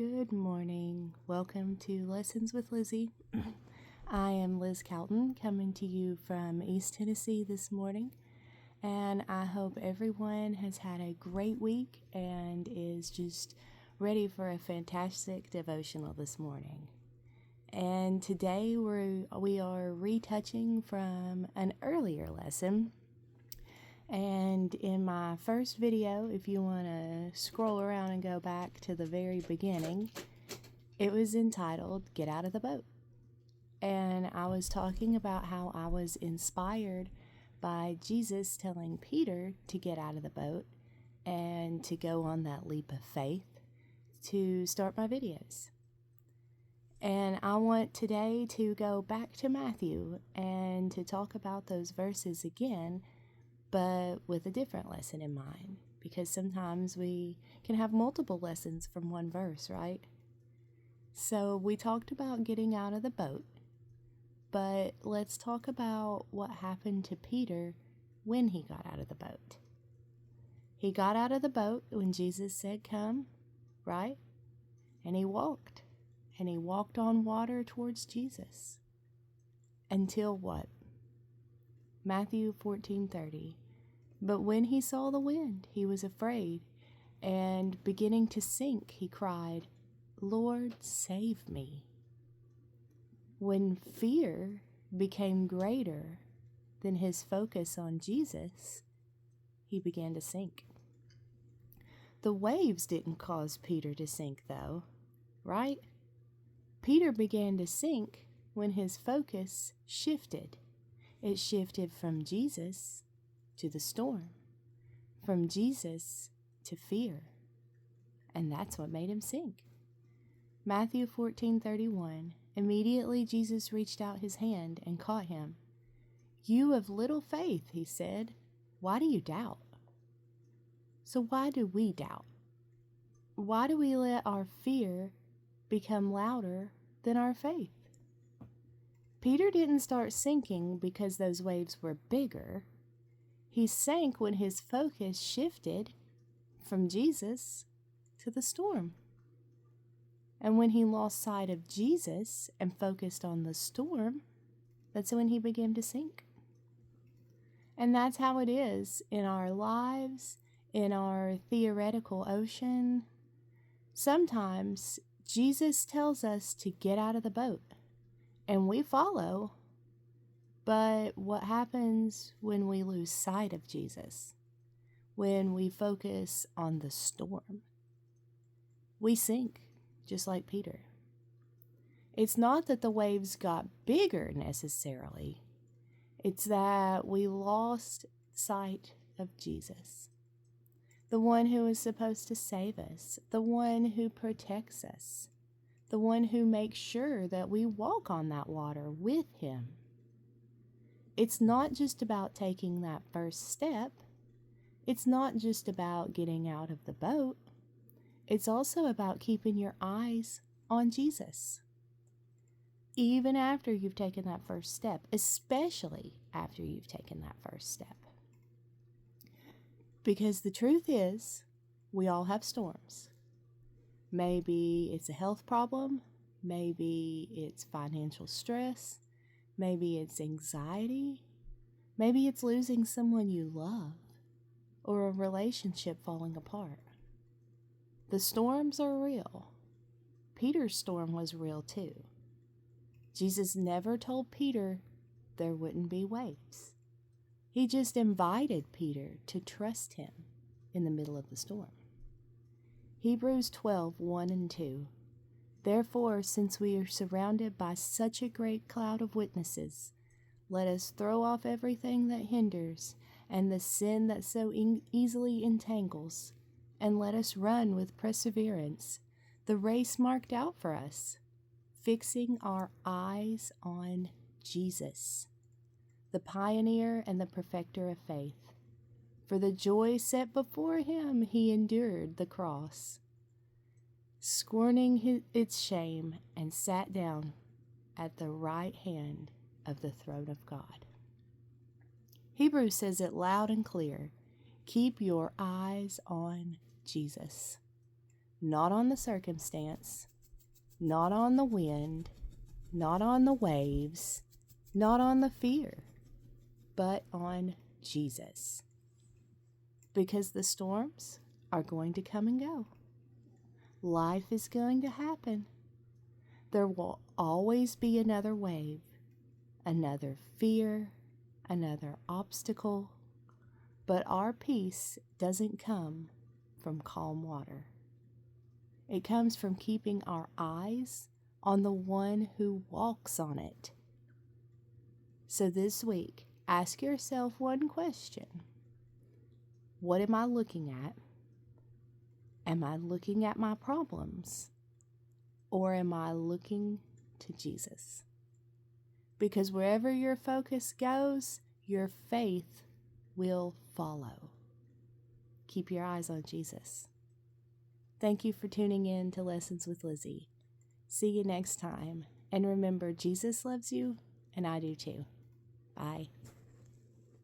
Good morning. Welcome to Lessons with Lizzie. I am Liz Calton coming to you from East Tennessee this morning, and I hope everyone has had a great week and is just ready for a fantastic devotional this morning. And today we are retouching from an earlier lesson. And in my first video, if you want to scroll around and go back to the very beginning, it was entitled Get Out of the Boat. And I was talking about how I was inspired by Jesus telling Peter to get out of the boat and to go on that leap of faith to start my videos. And I want today to go back to Matthew and to talk about those verses again, but with a different lesson in mind, because sometimes we can have multiple lessons from one verse, right? So we talked about getting out of the boat, but let's talk about what happened to Peter when he got out of the boat. He got out of the boat when Jesus said, "Come," right? And he walked on water towards Jesus. Until what? Matthew 14:30. But when he saw the wind, he was afraid, and beginning to sink, he cried, "Lord, save me." When fear became greater than his focus on Jesus, he began to sink. The waves didn't cause Peter to sink, though, right? Peter began to sink when his focus shifted. It shifted from Jesus to the storm, from Jesus to fear, and that's what made him sink. Matthew 14:31. Immediately Jesus reached out his hand and caught him. "You of little faith," he said, "why do you doubt?" So why do we doubt? Why do we let our fear become louder than our faith? Peter didn't start sinking because those waves were bigger. He sank when his focus shifted from Jesus to the storm. And when he lost sight of Jesus and focused on the storm, that's when he began to sink. And that's how it is in our lives, in our theoretical ocean. Sometimes Jesus tells us to get out of the boat, and we follow. But what happens when we lose sight of Jesus? When we focus on the storm? We sink, just like Peter. It's not that the waves got bigger necessarily. It's that we lost sight of Jesus, the one who is supposed to save us, the one who protects us, the one who makes sure that we walk on that water with him. It's not just about taking that first step. It's not just about getting out of the boat. It's also about keeping your eyes on Jesus. Even after you've taken that first step, especially after you've taken that first step. Because the truth is, we all have storms. Maybe it's a health problem. Maybe it's financial stress. Maybe it's anxiety. Maybe it's losing someone you love, or a relationship falling apart. The storms are real. Peter's storm was real too. Jesus never told Peter there wouldn't be waves. He just invited Peter to trust him in the middle of the storm. Hebrews 12:1-2. Therefore, since we are surrounded by such a great cloud of witnesses, let us throw off everything that hinders and the sin that so easily entangles, and let us run with perseverance the race marked out for us, fixing our eyes on Jesus, the pioneer and the perfecter of faith. For the joy set before him, he endured the cross, scorning its shame, and sat down at the right hand of the throne of God. Hebrews says it loud and clear. Keep your eyes on Jesus. not on the circumstance, not on the wind, not on the waves, not on the fear, but on Jesus. Because the storms are going to come and go. Life is going to happen. There will always be another wave, another fear, another obstacle, but our peace doesn't come from calm water. It comes from keeping our eyes on the one who walks on it. So this week, ask yourself one question. What am I looking at? Am I looking at my problems? Or am I looking to Jesus? Because wherever your focus goes, your faith will follow. Keep your eyes on Jesus. Thank you for tuning in to Lessons with Lizzie. See you next time. And remember, Jesus loves you, and I do too. Bye.